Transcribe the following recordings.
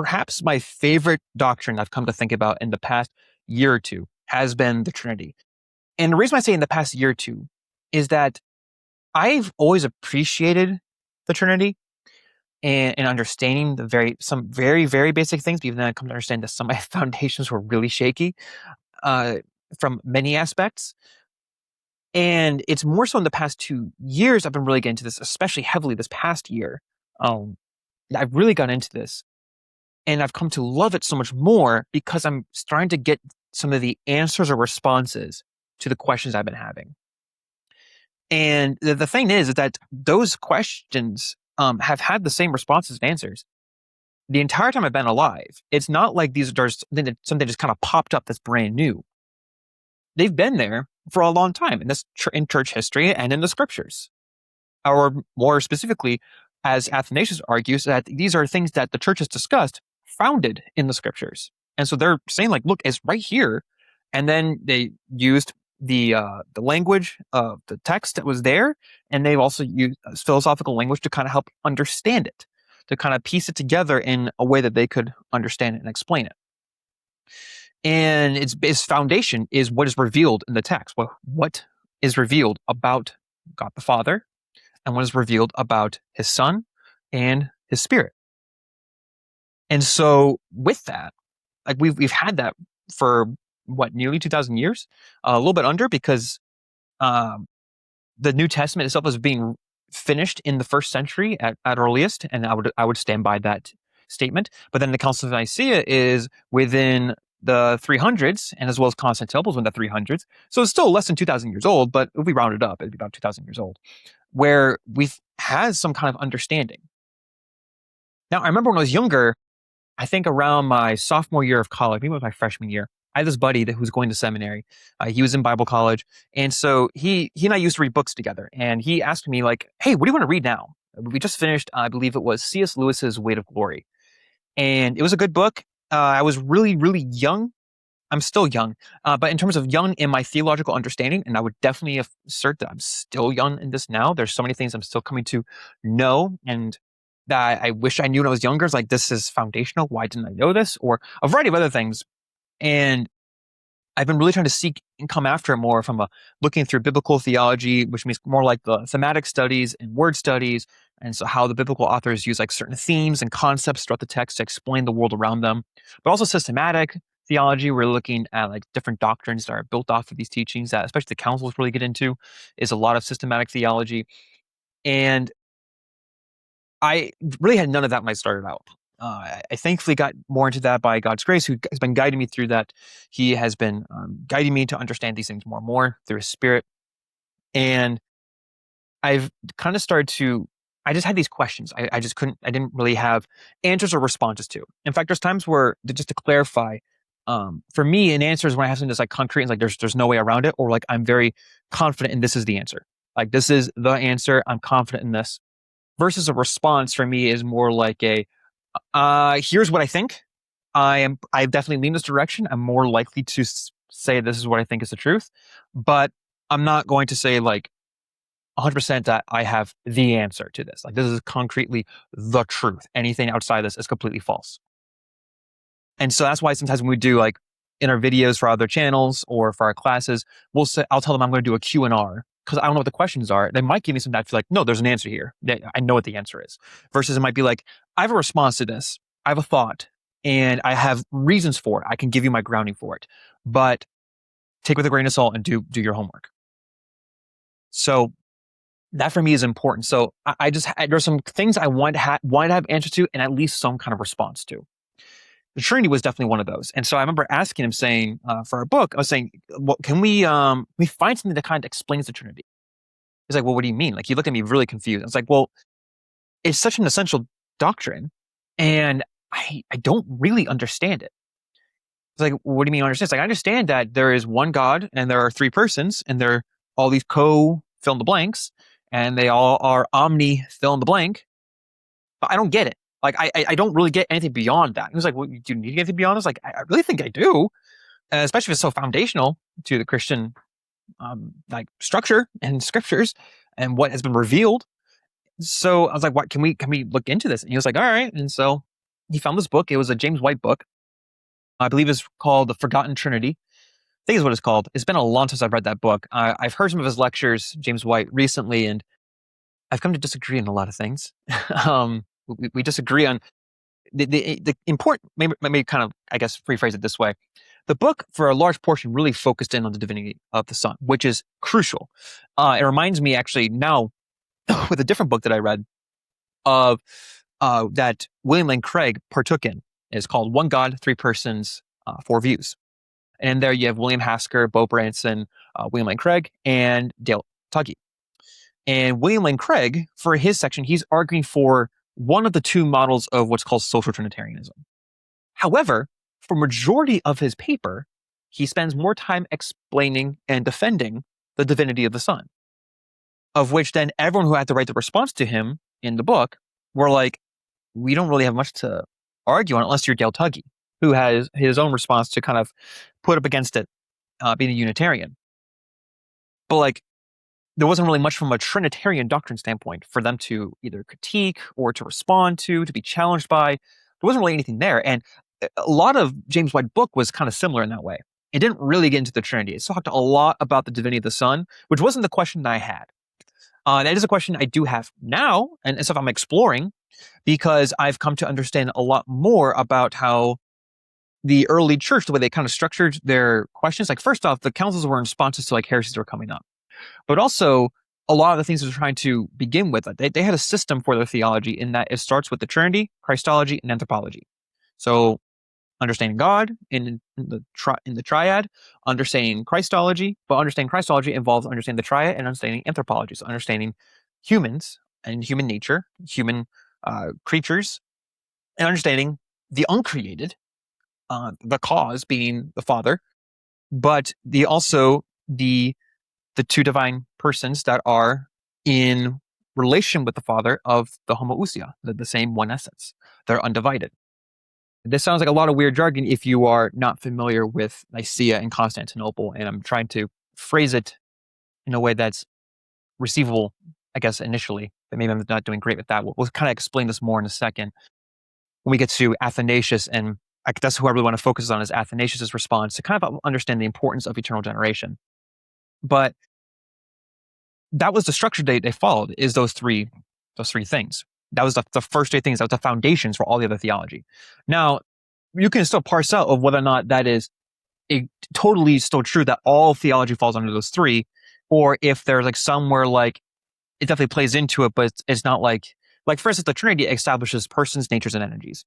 perhaps my favorite doctrine I've come to think about in the past year or two has been the Trinity. And the reason I say in the past year or two is that I've always appreciated the Trinity and understanding some very, very basic things, but even then I come to understand that some of my foundations were really shaky from many aspects. And it's more so in the past 2 years I've been really getting into this, especially heavily this past year. I've really gotten into this. And I've come to love it so much more because I'm starting to get some of the answers or responses to the questions I've been having. And the thing is that those questions have had the same responses and answers the entire time I've been alive. It's not like these are something just kind of popped up that's brand new. They've been there for a long time in church history and in the scriptures. Or more specifically, as Athanasius argues, that these are things that the church has discussed, founded in the scriptures. And so they're saying, like, look, it's right here. And then they used the language of the text that was there, and they've also used philosophical language to kind of help understand it, to kind of piece it together in a way that they could understand it and explain it. And its foundation is what is revealed in the text. What is revealed about God the Father, and what is revealed about His Son and His Spirit. And so with that, like we've had that for nearly 2,000 years, a little bit under, because the New Testament itself was being finished in the first century at earliest, and I would stand by that statement. But then the Council of Nicaea is within the 300s, and as well as Constantinople is in the 300s. So it's still less than 2,000 years old, but if we round it up, it'd be about 2,000 years old, where we've had some kind of understanding. Now, I remember when I was younger, I think around my sophomore year of college, maybe it was my freshman year, I had this buddy who was going to seminary. He was in Bible college. And so he and I used to read books together. And he asked me, like, hey, what do you want to read now? We just finished, I believe it was C.S. Lewis's Weight of Glory. And it was a good book. I was really, really young. I'm still young. But in terms of young in my theological understanding, and I would definitely assert that I'm still young in this now. There's so many things I'm still coming to know, and that I wish I knew when I was younger. It's like, this is foundational. Why didn't I know this? Or a variety of other things. And I've been really trying to seek and come after it more from looking through biblical theology, which means more like the thematic studies and word studies. And so how the biblical authors use like certain themes and concepts throughout the text to explain the world around them, but also systematic theology. We're looking at like different doctrines that are built off of these teachings that especially the councils really get into, is a lot of systematic theology. And I really had none of that when I started out. I thankfully got more into that by God's grace, who has been guiding me through that. He has been guiding me to understand these things more and more through His Spirit. And I've kind of I just had these questions. I didn't really have answers or responses to. In fact, there's times where, just to clarify, for me, an answer is when I have something that's like concrete, and like there's no way around it, or like I'm very confident in this is the answer. Like, this is the answer, I'm confident in this. Versus a response for me is more like here's what I think. I definitely lean this direction. I'm more likely to say this is what I think is the truth, but I'm not going to say like 100% that I have the answer to this. Like, this is concretely the truth. Anything outside this is completely false. And so that's why sometimes when we do like in our videos for other channels or for our classes, I'll tell them I'm going to do a Q&R, because I don't know what the questions are. They might give me something that I feel like, no, there's an answer here. I know what the answer is. Versus it might be like, I have a response to this. I have a thought and I have reasons for it. I can give you my grounding for it, but take it with a grain of salt and do your homework. So that for me is important. So there's some things I want to have answers to and at least some kind of response to. The Trinity was definitely one of those. And so I remember asking him, saying, for our book, I was saying, well, can we find something that kind of explains the Trinity? He's like, well, what do you mean? Like, he looked at me really confused. I was like, well, it's such an essential doctrine, and I don't really understand it. It's like, what do you mean understand? It's like, I understand that there is one God, and there are three persons, and they're all these fill in the blanks, and they all are omni fill in the blank, but I don't get it. Like, I don't really get anything beyond that. He was like, well, do you need anything beyond this? Like, I really think I do, especially if it's so foundational to the Christian like structure and scriptures and what has been revealed. So I was like, what can we look into this? And he was like, all right. And so he found this book. It was a James White book. I believe it's called The Forgotten Trinity. I think is what it's called. It's been a long time since I've read that book. I've heard some of his lectures, James White, recently, and I've come to disagree on a lot of things. We disagree on the important, maybe kind of, I guess, rephrase it this way. The book, for a large portion, really focused in on the divinity of the Son, which is crucial. It reminds me, actually, now, with a different book that I read, of that William Lane Craig partook in. It's called One God, Three Persons, Four Views. And there you have William Hasker, Bo Branson, William Lane Craig, and Dale Tuggy. And William Lane Craig, for his section, he's arguing for one of the two models of what's called social Trinitarianism. However, for majority of his paper, he spends more time explaining and defending the divinity of the Son, of which then everyone who had to write the response to him in the book were like, we don't really have much to argue on unless you're Dale Tuggy, who has his own response to kind of put up against it, being a Unitarian. But like, there wasn't really much from a Trinitarian doctrine standpoint for them to either critique or to respond to be challenged by. There wasn't really anything there. And a lot of James White's book was kind of similar in that way. It didn't really get into the Trinity. It talked a lot about the divinity of the Son, which wasn't the question that I had. That is a question I do have now, and stuff I'm exploring, because I've come to understand a lot more about how the early church, the way they kind of structured their questions. Like, first off, the councils were in responses to like heresies that were coming up. But also, a lot of the things they're trying to begin with, they had a system for their theology in that it starts with the Trinity, Christology, and Anthropology. So, understanding God in the triad, understanding Christology, but understanding Christology involves understanding the triad and understanding anthropology. So, understanding humans and human nature, human creatures, and understanding the uncreated, the cause being the Father, but also the two divine persons that are in relation with the Father of the homoousia, the same one essence. They're undivided. This sounds like a lot of weird jargon if you are not familiar with Nicaea and Constantinople, and I'm trying to phrase it in a way that's receivable, I guess, initially, but maybe I'm not doing great with that. We'll kind of explain this more in a second when we get to Athanasius, and that's who I really want to focus on, is Athanasius' response to kind of understand the importance of eternal generation. But that was the structure they followed, is those three things. That was the first three things. That was the foundations for all the other theology. Now, you can still parse out of whether or not that is totally still true, that all theology falls under those three, or if there's like somewhere like it definitely plays into it, but it's not like for instance, the Trinity establishes persons, natures, and energies.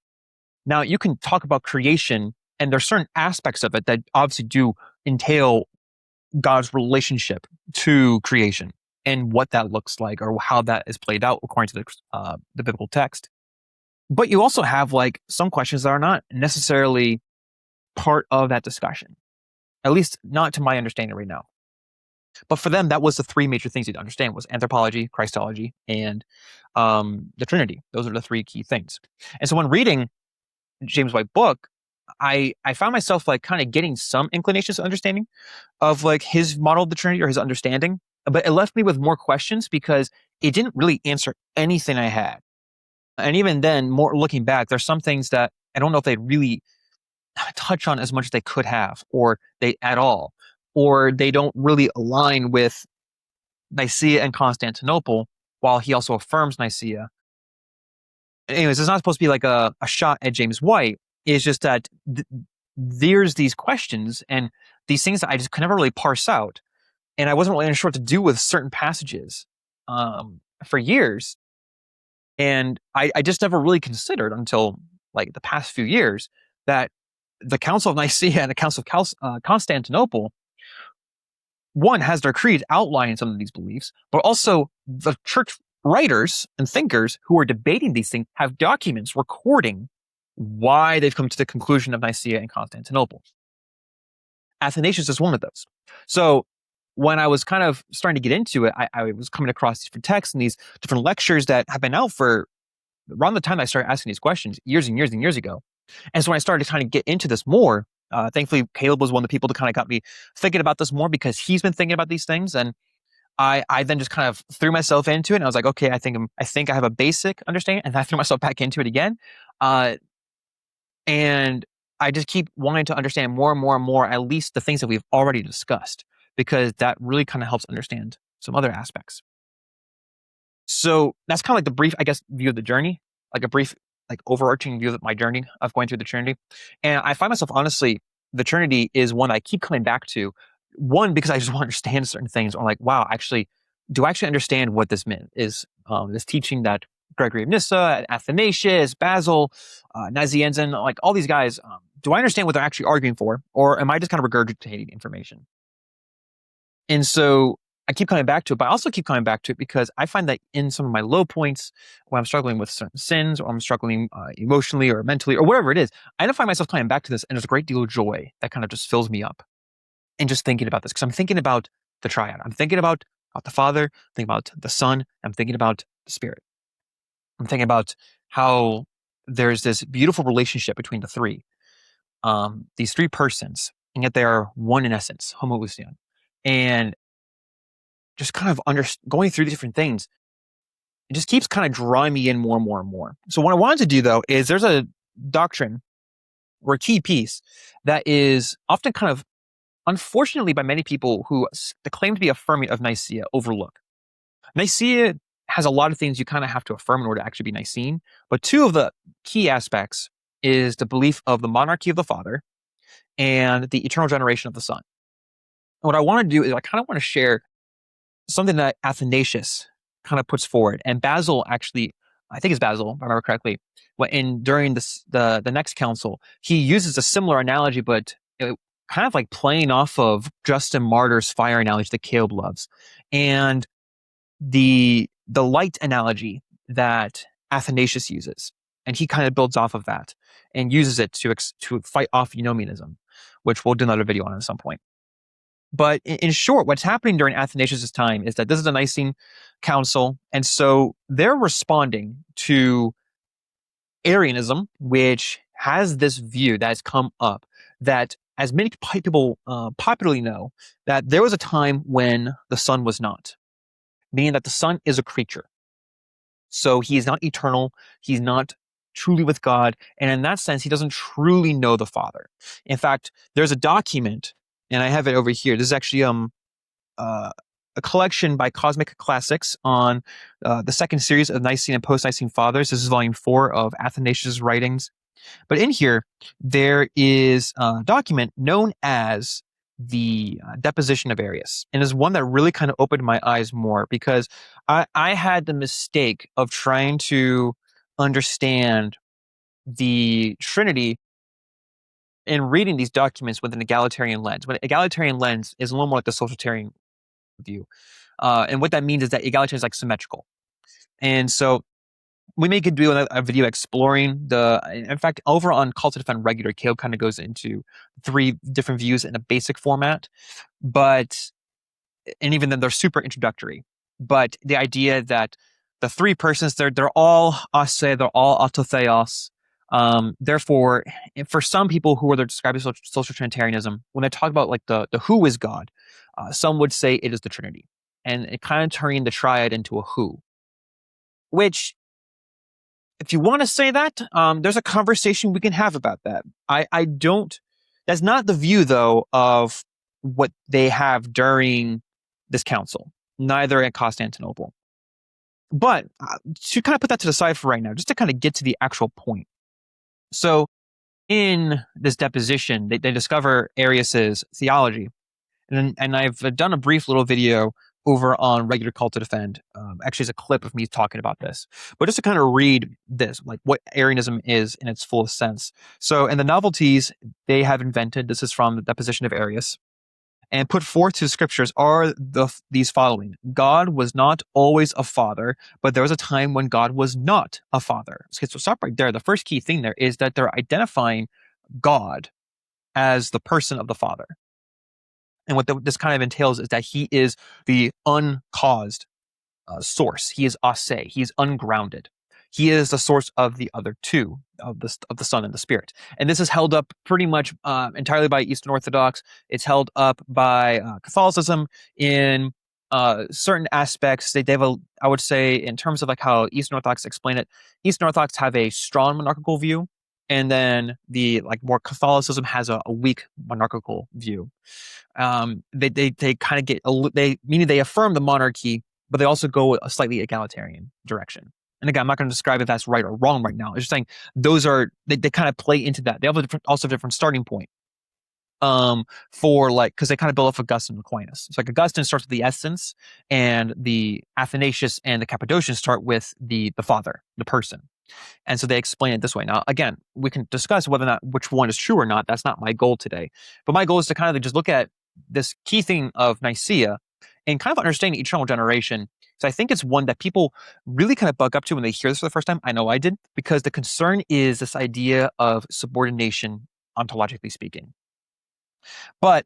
Now, you can talk about creation, and there's certain aspects of it that obviously do entail God's relationship to creation and what that looks like, or how that is played out according to the biblical text. But you also have like some questions that are not necessarily part of that discussion, at least not to my understanding right now. But for them, that was the three major things you'd understand: was anthropology, Christology, and the Trinity. Those are the three key things. And so when reading James White's book, I found myself like kind of getting some inclinations to understanding of like his model of the Trinity, or his understanding. But it left me with more questions because it didn't really answer anything I had. And even then, more looking back, there's some things that I don't know if they really touch on as much as they could have, or they at all, or they don't really align with Nicaea and Constantinople, while he also affirms Nicaea. Anyways, it's not supposed to be like a shot at James White. It's just that there's these questions and these things that I just could never really parse out. And I wasn't really sure what to do with certain passages for years. And I just never really considered until like the past few years that the Council of Nicaea and the Council of Constantinople, one, has their creed outlining some of these beliefs, but also the church writers and thinkers who are debating these things have documents recording why they've come to the conclusion of Nicaea and Constantinople. Athanasius is one of those. So when I was kind of starting to get into it, I was coming across these different texts and these different lectures that have been out for around the time I started asking these questions years and years and years ago. And so when I started to kind of get into this more, thankfully, Caleb was one of the people that kind of got me thinking about this more, because he's been thinking about these things. And I then just kind of threw myself into it. And I was like, okay, I think I have a basic understanding. And I threw myself back into it again. And I just keep wanting to understand more and more and more, at least the things that we've already discussed, because that really kind of helps understand some other aspects. So that's kind of like the brief, I guess, view of the journey, like a brief, like overarching view of my journey of going through the Trinity. And I find myself, honestly, the Trinity is one I keep coming back to. One, because I just want to understand certain things, or like, wow, actually, do I actually understand what this meant? Is this teaching that Gregory of Nyssa, Athanasius, Basil, Nazianzen, like all these guys, do I understand what they're actually arguing for, or am I just kind of regurgitating information? And so I keep coming back to it, but I also keep coming back to it because I find that in some of my low points, when I'm struggling with certain sins, or I'm struggling emotionally or mentally or whatever it is, I find myself coming back to this, and there's a great deal of joy that kind of just fills me up. And just thinking about this, because I'm thinking about the triad. I'm thinking about the Father, thinking about the Son, I'm thinking about the Spirit. I'm thinking about how there's this beautiful relationship between the three, these three persons, and yet they are one in essence, homoousios. And just kind of going through these different things, it just keeps kind of drawing me in more and more and more. So what I wanted to do, though, is there's a doctrine or a key piece that is often kind of, unfortunately, by many people who claim to be affirming of Nicaea, overlook. Nicaea has a lot of things you kind of have to affirm in order to actually be Nicene, but two of the key aspects is the belief of the monarchy of the Father and the eternal generation of the Son. And what I want to do is I kind of want to share something that Athanasius kind of puts forward, and Basil actually, I think it's Basil, if I remember correctly, during the next council, he uses a similar analogy, but kind of like playing off of Justin Martyr's fire analogy that Caleb loves, and the light analogy that Athanasius uses, and he kind of builds off of that and uses it to fight off eunomianism, which we'll do another video on at some point. But in short, what's happening during Athanasius' time is that this is a Nicene council, and so they're responding to Arianism, which has this view that has come up that, as many people popularly know, that there was a time when the Son was not, meaning that the Son is a creature. So he is not eternal, he's not truly with God, and in that sense, he doesn't truly know the Father. In fact, there's a document, and I have it over here. This is actually a collection by Cosmic Classics on the second series of Nicene and Post-Nicene Fathers. This is volume 4 of Athanasius' writings. But in here, there is a document known as the Deposition of Arius, and is one that really kind of opened my eyes more, because I had the mistake of trying to understand the Trinity in reading these documents with an egalitarian lens. But an egalitarian lens is a little more like the societarian view. And what that means is that egalitarian is like symmetrical. And so we may could do a video exploring in fact, over on Call to Defend Regular, Caleb kind of goes into 3 different views in a basic format, and even then they're super introductory. But the idea that the 3 persons, they're all ase, they're all autotheos. Therefore, for some people who are describing social Trinitarianism, when they talk about like the who is God, some would say it is the Trinity, and it kind of turning the triad into a who. Which, if you want to say that, there's a conversation we can have about that. I don't. That's not the view, though, of what they have during this council. Neither at Constantinople. But to kind of put that to the side for right now, just to kind of get to the actual point. So, in this deposition, they discover Arius's theology, and I've done a brief little video over on Regular Call to Defend. Actually, it's a clip of me talking about this, but just to kind of read this, like what Arianism is in its fullest sense. So, in the novelties they have invented, this is from the Deposition of Arius, and put forth to the scriptures are these following: God was not always a father, but there was a time when God was not a father. Okay, so stop right there. The first key thing there is that they're identifying God as the person of the Father. And what this kind of entails is that he is the uncaused source. He is ase. He is ungrounded. He is the source of the other two, of the Son and the Spirit. And this is held up pretty much entirely by Eastern Orthodox. It's held up by Catholicism in certain aspects. They have I would say, in terms of like how Eastern Orthodox explain it, Eastern Orthodox have a strong monarchical view, And then the more Catholicism has a weak monarchical view. They kind of meaning they affirm the monarchy, but they also go a slightly egalitarian direction. And again, I'm not going to describe if that's right or wrong right now. It's just saying they kind of play into that. They have also a different starting point. Because they kind of build off Augustine and Aquinas. It's like Augustine starts with the essence, and the Athanasius and the Cappadocians start with the Father, the person. And so they explain it this way. Now, again, we can discuss whether or not which one is true or not. That's not my goal today. But my goal is to kind of just look at this key thing of Nicaea and kind of understanding eternal generation. So I think it's one that people really kind of bug up to when they hear this for the first time. I know I did, because the concern is this idea of subordination, ontologically speaking. How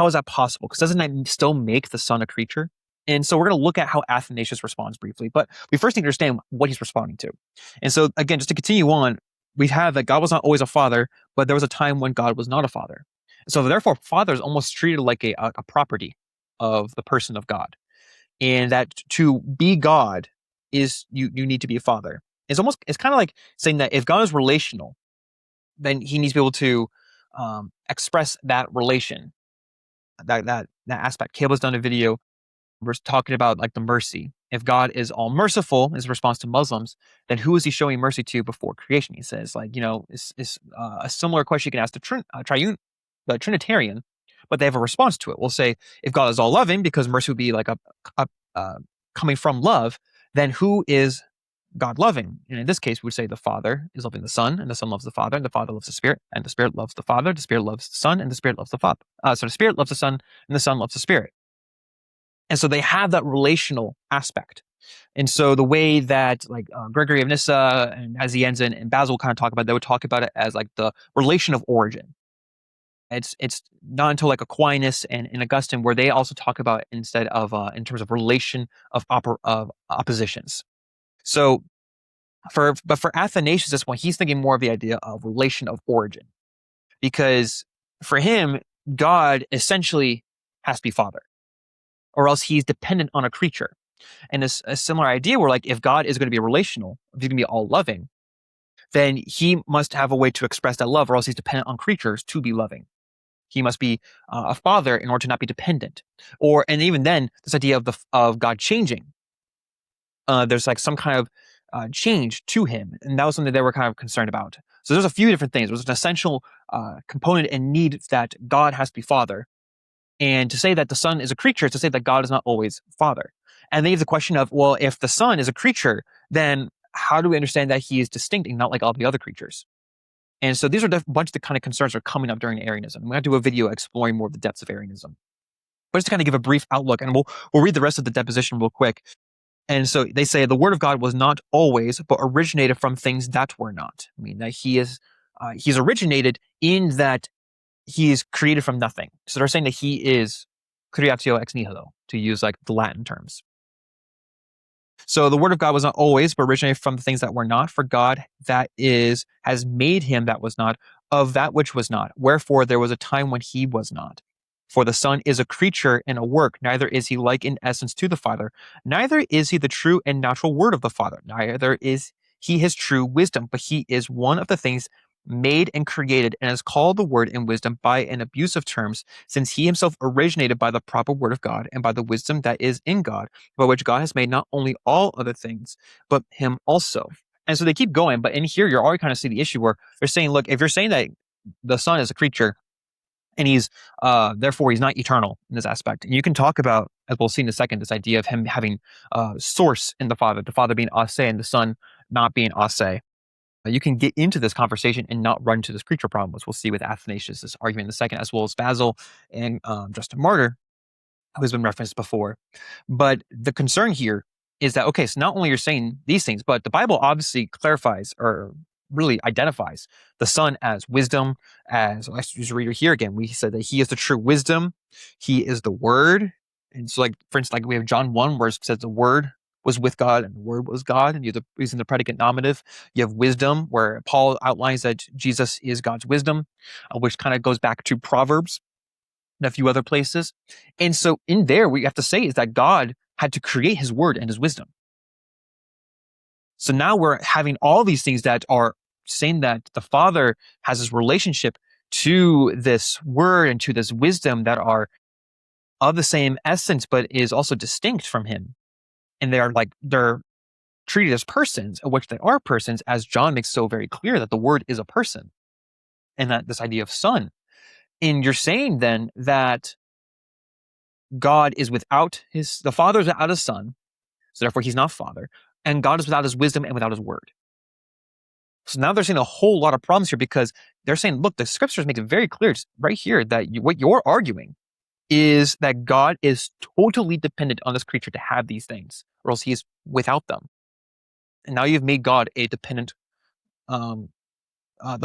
is that possible? Because doesn't that still make the Son a creature? And so we're going to look at how Athanasius responds briefly, but we first need to understand what he's responding to. And so again, just to continue on, we have that God was not always a father, but there was a time when God was not a father. So therefore, father is almost treated like a property of the person of God. And that to be God is you need to be a father. It's kind of like saying that if God is relational, then he needs to be able to express that relation, that aspect. Caleb's done a video. We're talking about the mercy. If God is all merciful, his response to Muslims, then who is he showing mercy to before creation? He says, it's a similar question you can ask the Trinitarian, but they have a response to it. We'll say, if God is all loving, because mercy would be coming from love, then who is God loving? And in this case, we would say the Father is loving the Son, and the Son loves the Father, and the Father loves the Spirit, and the Spirit loves the Father, the Spirit loves the Son, and the Spirit loves the Father. So the Spirit loves the Son, and the Son loves the Spirit. And so they have that relational aspect. And so the way that Gregory of Nyssa and as he ends in Basil kind of talk about, they would talk about it as the relation of origin. It's not until Aquinas and Augustine where they also talk about it instead of in terms of relation of oppositions. So for Athanasius, this one, he's thinking more of the idea of relation of origin, because for him, God essentially has to be Father, or else he's dependent on a creature. And a similar idea where if God is going to be relational, if he's going to be all loving, then he must have a way to express that love, or else he's dependent on creatures to be loving. He must be a father in order to not be dependent. And even then, this idea of God changing, there's some kind of change to him, and that was something they were kind of concerned about. So there's a few different things. There's an essential component and need that God has to be Father, and to say that the Son is a creature is to say that God is not always Father. And they have the question of, well, if the Son is a creature, then how do we understand that he is distinct and not like all the other creatures? And so these are a bunch of the kind of concerns that are coming up during Arianism. I'm going to do a video exploring more of the depths of Arianism. But just to kind of give a brief outlook, and we'll read the rest of the deposition real quick. And so they say the word of God was not always, but originated from things that were not. I mean, that he's originated in that he is created from nothing. So they're saying that he is creatio ex nihilo, to use the Latin terms. So the word of God was not always, but originated from the things that were not. For God has made him that was not of that which was not. Wherefore there was a time when he was not. For the Son is a creature and a work, neither is he like in essence to the Father, neither is he the true and natural word of the Father, neither is he his true wisdom, but he is one of the things made and created, and is called the word in wisdom by an abuse of terms, since he himself originated by the proper word of God, and by the wisdom that is in God, by which God has made not only all other things, but him also. And so they keep going, but in here you're already kind of see the issue where they're saying, look, if you're saying that the Son is a creature, and he's therefore he's not eternal in this aspect, and you can talk about, as we'll see in a second, this idea of him having source in the Father being ase and the Son not being ase. You can get into this conversation and not run into this creature problem, which we'll see with Athanasius' argument in a second, as well as Basil and Justin Martyr, who's been referenced before. But the concern here is that, okay, so not only you're saying these things, but the Bible obviously clarifies or really identifies the Son as wisdom, as, let's use a reader here again. We said that he is the true wisdom, he is the word. And so for instance, we have John 1 where it says the word was with God and the word was God, and you're using the predicate nominative. You have wisdom, where Paul outlines that Jesus is God's wisdom, which kind of goes back to Proverbs and a few other places. And so in there, what we have to say is that God had to create his word and his wisdom. So now we're having all these things that are saying that the Father has this relationship to this word and to this wisdom that are of the same essence, but is also distinct from him. And they're treated as persons, of which they are persons, as John makes so very clear that the word is a person, and that this idea of son. And you're saying then that God is without the Father is without his Son, so therefore he's not Father, and God is without his wisdom and without his word. So now they're saying a whole lot of problems here, because they're saying, look, the scriptures make it very clear right here that what you're arguing is that God is totally dependent on this creature to have these things, or else he is without them. And now you've made God a dependent. The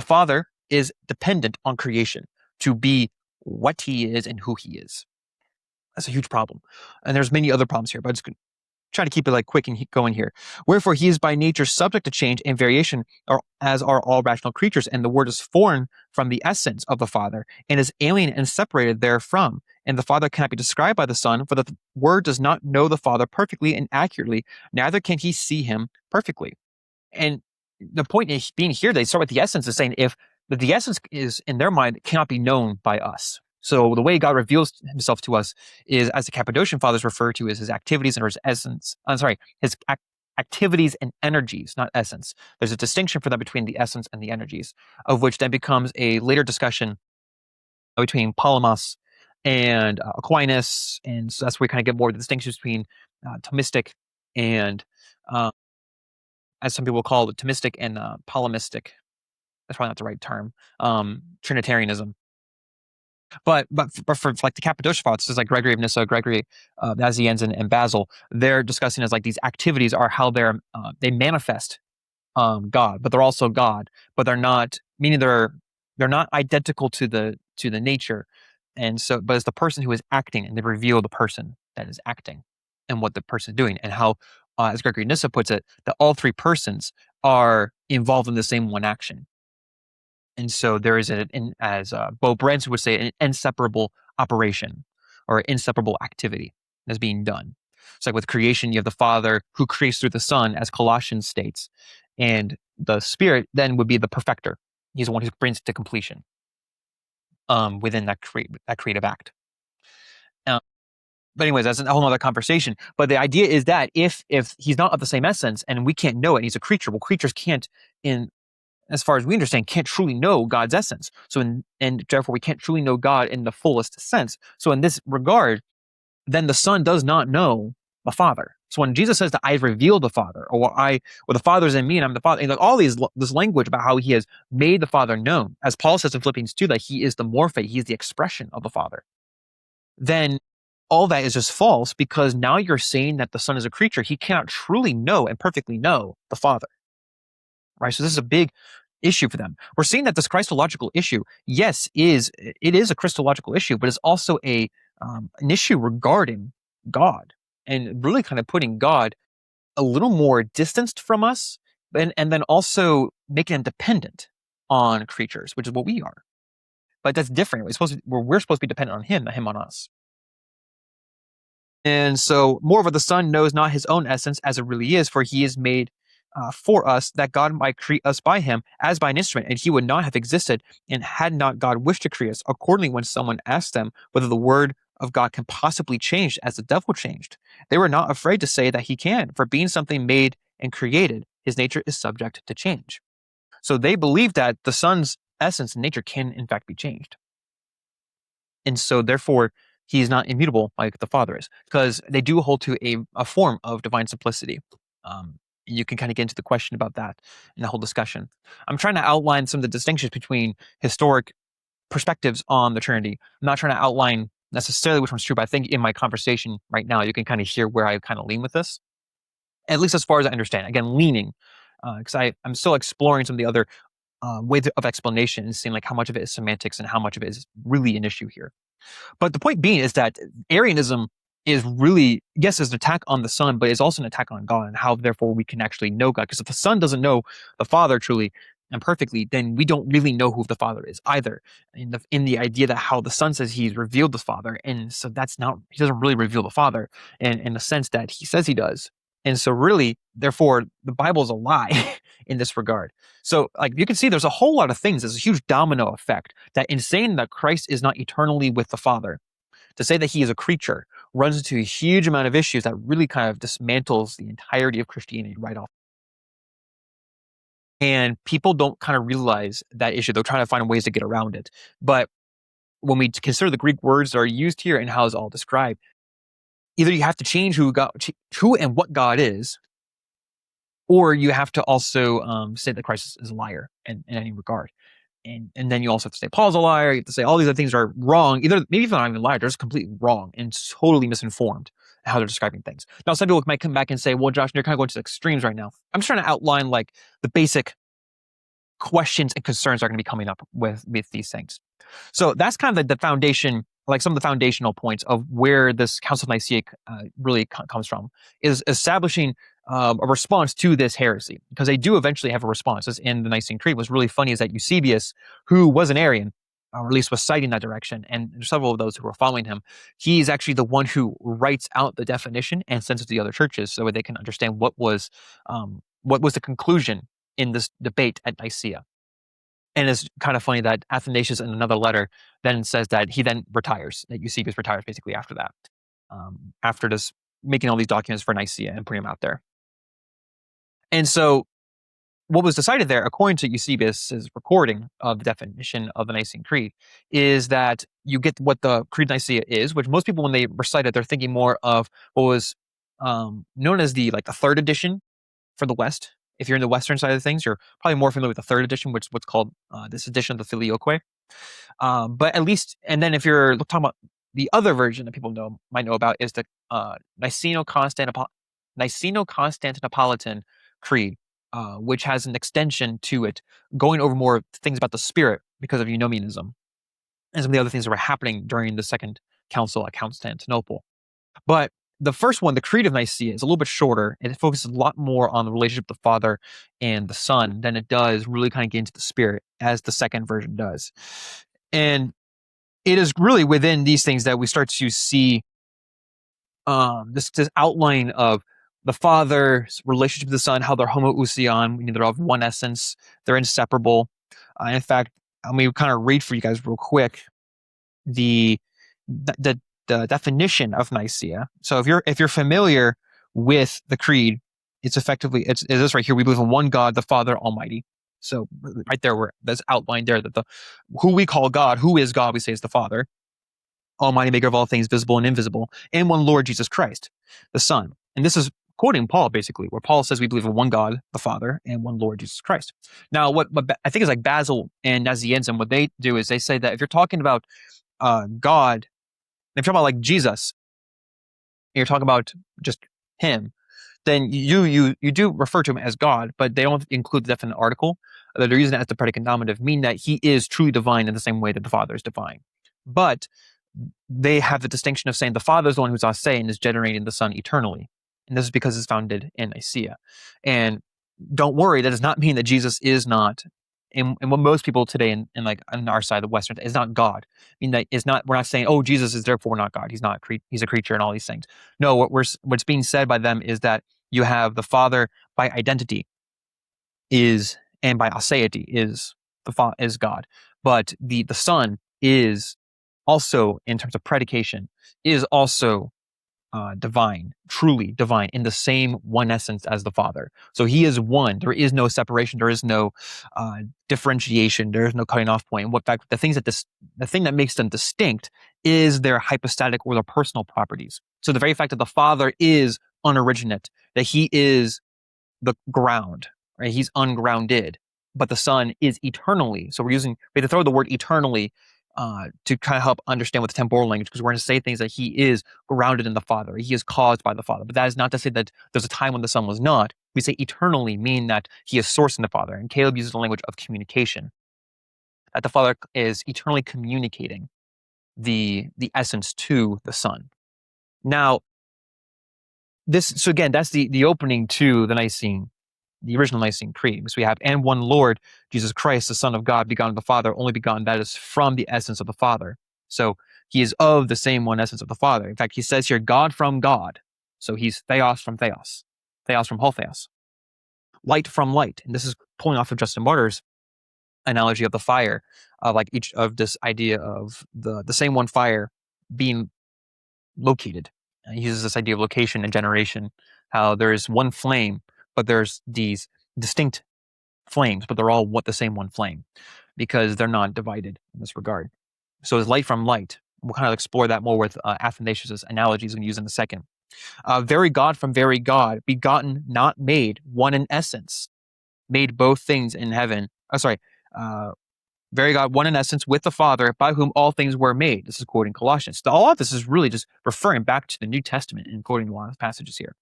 Father is dependent on creation to be what he is and who he is. That's a huge problem. And there's many other problems here, but I'm just going to try to keep it quick and going here. Wherefore he is by nature subject to change and variation, as are all rational creatures, and the word is foreign from the essence of the Father, and is alien and separated therefrom. And the Father cannot be described by the Son, for the Word does not know the Father perfectly and accurately, neither can he see him perfectly. And the point is being here, they start with the essence, is saying if the essence is, in their mind, cannot be known by us. So the way God reveals himself to us is, as the Cappadocian Fathers refer to, as his activities and his essence. His activities and energies, not essence. There's a distinction for that between the essence and the energies, of which then becomes a later discussion between Polemic and Aquinas, and so that's where we kind of get more of the distinctions between Thomistic and, as some people call it, Thomistic and Polemistic. That's probably not the right term. Trinitarianism. But for like the Cappadocian Fathers, it's like Gregory of Nyssa, Gregory Nazianzen, and Basil, they're discussing as like these activities are how they manifest God, but they're also God, but they're not, meaning they're not identical to the nature, and so but it's the person who is acting, and they reveal the person that is acting and what the person is doing, and how, as Gregory Nyssa puts it, that all three persons are involved in the same one action. And so there is as Bo Brents would say, an inseparable operation or inseparable activity that's being done. It's like with creation, you have the Father who creates through the Son, as Colossians states, and the Spirit then would be the perfecter. He's the one who brings it to completion within that creative act. But anyways, that's a whole other conversation. But the idea is that if he's not of the same essence and we can't know it, and he's a creature, well, creatures can't, as far as we understand, can't truly know God's essence. So, and therefore, we can't truly know God in the fullest sense. So, in this regard, then the Son does not know the Father. So, when Jesus says that I've revealed the Father, or the Father's in me and I'm the Father, and like all this language about how he has made the Father known, as Paul says in Philippians 2, that he is the morphe, he is the expression of the Father, then all that is just false, because now you're saying that the Son is a creature. He cannot truly know and perfectly know the Father. Right? So this is a big issue for them. We're seeing that this Christological issue, yes, it is a Christological issue, but it's also an issue regarding God, and really kind of putting God a little more distanced from us, and then also making him dependent on creatures, which is what we are. But that's different. We're supposed to be dependent on him, not him on us. And so, moreover, the Son knows not his own essence as it really is, for he is made for us, that God might create us by him as by an instrument, and he would not have existed, and had not God wished to create us. Accordingly, when someone asked them whether the word of God can possibly change as the devil changed, they were not afraid to say that he can, for being something made and created, his nature is subject to change. So they believe that the Son's essence and nature can in fact be changed. And so therefore, he is not immutable like the Father is, because they do hold to a form of divine simplicity. You can kind of get into the question about that in the whole discussion. I'm trying to outline some of the distinctions between historic perspectives on the Trinity. I'm not trying to outline necessarily which one's true, but I think in my conversation right now, you can kind of hear where I kind of lean with this, at least as far as I understand. Again, leaning, because I'm still exploring some of the other ways of explanation and seeing like how much of it is semantics and how much of it is really an issue here. But the point being is that Arianism is really, yes, is an attack on the Son, but it's also an attack on God, and how therefore we can actually know God. Because if the Son doesn't know the Father truly and perfectly, then we don't really know who the Father is either. In the idea that how the Son says he's revealed the Father, and so he doesn't really reveal the Father in the sense that he says he does. And so really, therefore, the Bible is a lie in this regard. So like you can see there's a whole lot of things. There's a huge domino effect that in saying that Christ is not eternally with the Father, to say that he is a creature runs into a huge amount of issues that really kind of dismantles the entirety of Christianity right off. And people don't kind of realize that issue. They're trying to find ways to get around it. But when we consider the Greek words that are used here and how it's all described, either you have to change who and what God is, or you have to also say that Christ is a liar in any regard. And then you also have to say Paul's a liar. You have to say all these other things are wrong. Either maybe if they're not even a liar, they're just completely wrong and totally misinformed how they're describing things. Now, some people might come back and say, well, Josh, you're kind of going to the extremes right now. I'm just trying to outline like the basic questions and concerns that are going to be coming up with these things. So that's kind of the foundation, like some of the foundational points of where this Council of Nicaea really comes from, is establishing a response to this heresy, because they do eventually have a response. As in the Nicene Creed, what's really funny is that Eusebius, who was an Arian, or at least was citing that direction, and several of those who were following him, he's actually the one who writes out the definition and sends it to the other churches so that they can understand what was the conclusion in this debate at Nicaea. And it's kind of funny that Athanasius in another letter then says that he then retires, that Eusebius retires basically after that, after just making all these documents for Nicaea and putting them out there. And so what was decided there, according to Eusebius' recording of the definition of the Nicene Creed, is that you get what the Creed of Nicaea is, which most people, when they recite it, they're thinking more of what was known as the third edition for the West. If you're in the Western side of things, you're probably more familiar with the third edition, which is what's called this edition of the Filioque. But at least, and then if you're talking about the other version that people might know about, is the Niceno-Constantinopolitan Creed, which has an extension to it, going over more things about the Spirit because of eunomianism and some of the other things that were happening during the Second Council at Constantinople. But the first one, the Creed of Nicaea, is a little bit shorter, and it focuses a lot more on the relationship of the Father and the Son than it does really kind of get into the Spirit, as the second version does. And it is really within these things that we start to see this outline of the Father's relationship to the Son, how they're homoousion, meaning they're of one essence, they're inseparable. In fact, I'm going to kind of read for you guys real quick the definition of Nicaea. So if you're familiar with the Creed, it's effectively it's this right here. We believe in one God, the Father Almighty. So right there, that's outlined there that who we call God, who is God, we say is the Father, Almighty, maker of all things visible and invisible, and one Lord Jesus Christ, the Son. And this is quoting Paul, basically, where Paul says we believe in one God, the Father, and one Lord Jesus Christ. Now, what I think is like Basil and Nazianzen, what they do is they say that if you're talking about God, if you're talking about like Jesus, and you're talking about just him, then you do refer to him as God, but they don't include the definite article. They're using it as the predicate nominative, meaning that he is truly divine in the same way that the Father is divine. But they have the distinction of saying the Father is the one who's ase and is generating the Son eternally. And this is because it's founded in Nicaea. And don't worry, that does not mean that Jesus is not, and what most people today in like on our side, the Western, is not God. I mean, that is not, we're not saying, oh, Jesus is therefore not God. He's not, he's a creature and all these things. No, what's being said by them is that you have the Father by identity is, and by aseity is is God. But the Son is also, in terms of predication, is also divine, truly divine, in the same one essence as the Father. So he is one. There is no separation. There is no differentiation. There is no cutting off point. In fact, the thing that makes them distinct is their hypostatic or their personal properties. So the very fact that the Father is unoriginate, that he is the ground, right? He's ungrounded, but the Son is eternally. So we have to throw the word eternally to kind of help understand with the temporal language, because we're going to say things that he is grounded in the Father. He is caused by the Father. But that is not to say that there's a time when the Son was not. We say eternally, meaning that he is sourced in the Father. And Caleb uses the language of communication, that the Father is eternally communicating the essence to the Son. Now, so again, that's the opening to the original Nicene Creed. So we have, and one Lord, Jesus Christ, the Son of God, begotten of the Father, only begotten, that is from the essence of the Father. So he is of the same one essence of the Father. In fact, he says here, God from God. So he's theos from theos, theos from ho theos. light from light. And this is pulling off of Justin Martyr's analogy of the fire, of like each of this idea of the same one fire being located. He uses this idea of location and generation, how there's one flame, but there's these distinct flames, but they're all the same one flame because they're not divided in this regard. So it's light from light. We'll kind of explore that more with Athanasius' analogies we use in a second. Very God from very God, begotten, not made, one in essence, made both things in heaven. Very God, one in essence with the Father, by whom all things were made. This is quoting Colossians. All of this is really just referring back to the New Testament and quoting a lot of passages here.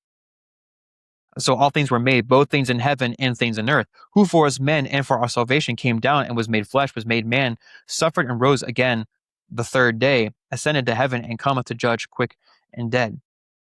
So all things were made, both things in heaven and things in earth, who for us men and for our salvation came down and was made flesh, was made man, suffered and rose again the third day, ascended to heaven and cometh to judge quick and dead.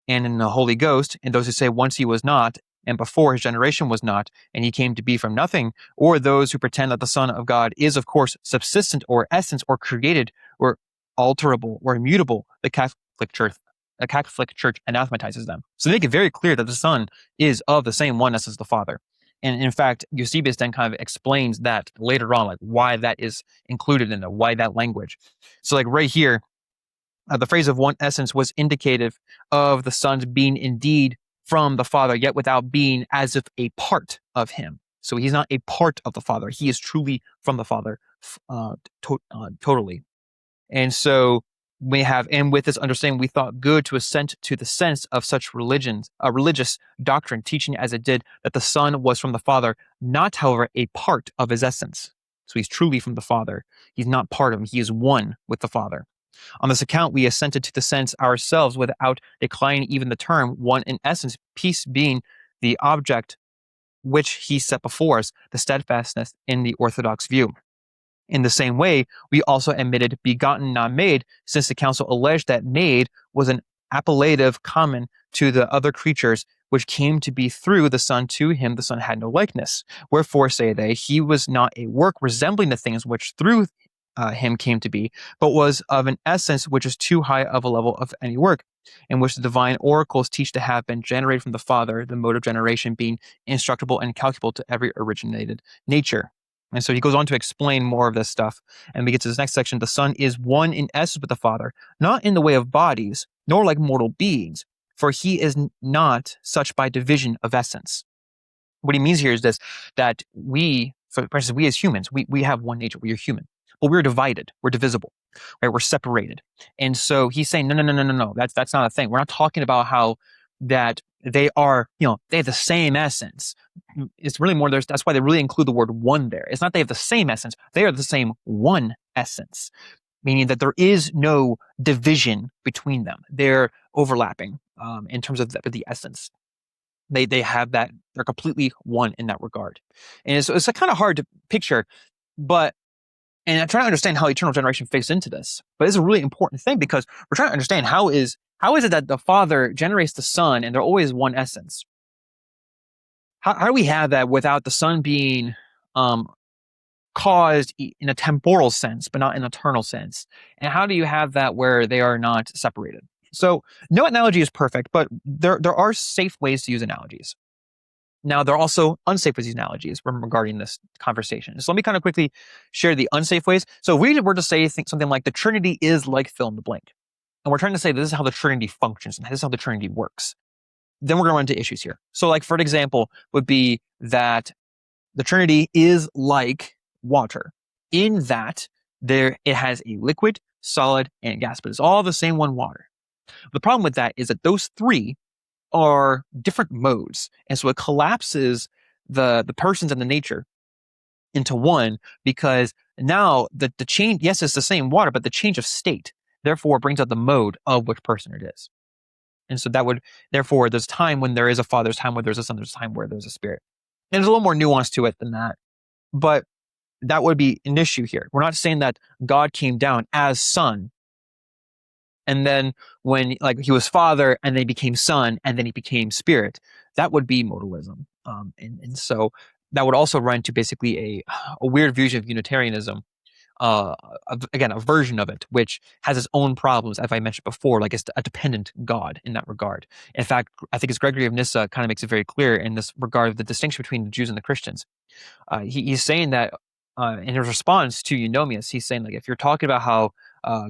And in the Holy Ghost, and those who say once he was not, and before his generation was not, and he came to be from nothing, or those who pretend that the Son of God is, of course, subsistent or essence or created or alterable or immutable, the Catholic Church anathematizes them. So they make it very clear that the Son is of the same oneness as the Father. And in fact, Eusebius then kind of explains that later on, like why that is included in it, why that language. So like right here, the phrase of one essence was indicative of the Son's being indeed from the Father, yet without being as if a part of him. So he's not a part of the Father. He is truly from the Father totally. And so we have, and with this understanding, we thought good to assent to the sense of such religious doctrine, teaching as it did that the Son was from the Father, not, however, a part of his essence. So he's truly from the Father. He's not part of him. He is one with the Father. On this account, we assented to the sense ourselves without declining even the term one in essence, peace being the object which he set before us, the steadfastness in the orthodox view. In the same way, we also admitted begotten, not made, since the council alleged that made was an appellative common to the other creatures, which came to be through the Son. To him the Son had no likeness. Wherefore, say they, he was not a work resembling the things which through him came to be, but was of an essence which is too high of a level of any work, in which the divine oracles teach to have been generated from the Father, the mode of generation being instructible and calculable to every originated nature. And so he goes on to explain more of this stuff, and we get to this next section. The Son is one in essence with the Father, not in the way of bodies, nor like mortal beings, for he is not such by division of essence. What he means here is this, that we, for instance, we as humans, we have one nature, we are human. But we're divided, we're divisible, right? We're separated. And so he's saying, no. That's not a thing. We're not talking about how that they are, they have the same essence. It's really more, that's why they really include the word one there. It's not they have the same essence, they are the same one essence, meaning that there is no division between them. They're overlapping in terms of the essence. They have that, they're completely one in that regard. And so it's kind of hard to picture, and I'm trying to understand how eternal generation fits into this. But it's a really important thing because we're trying to understand how is it that the Father generates the Son and they're always one essence? How do we have that without the Son being caused in a temporal sense, but not in an eternal sense? And how do you have that where they are not separated? So no analogy is perfect, but there are safe ways to use analogies. Now, there are also unsafe ways to use analogies regarding this conversation. So let me kind of quickly share the unsafe ways. So if we were to say something like the Trinity is like fill in the blank, and we're trying to say this is how the Trinity functions and this is how the Trinity works, then we're going to run into issues here. So like, for example, would be that the Trinity is like water in that it has a liquid, solid, and gas, but it's all the same one water. The problem with that is that those three are different modes. And so it collapses the persons and the nature into one, because now the change, yes, it's the same water, but the change of state, therefore brings out the mode of which person it is. And so therefore, there's time when there is a Father, there's time where there's a Son, there's time where there's a Spirit. And there's a little more nuance to it than that. But that would be an issue here. We're not saying that God came down as Son, and then when he was Father and then he became Son and then he became Spirit. That would be modalism. And so that would also run to basically a weird view of Unitarianism, again, a version of it, which has its own problems, as I mentioned before, like it's a dependent God in that regard. In fact, I think it's Gregory of Nyssa kind of makes it very clear in this regard of the distinction between the Jews and the Christians. He's saying that in his response to Eunomius, he's saying like if you're talking about how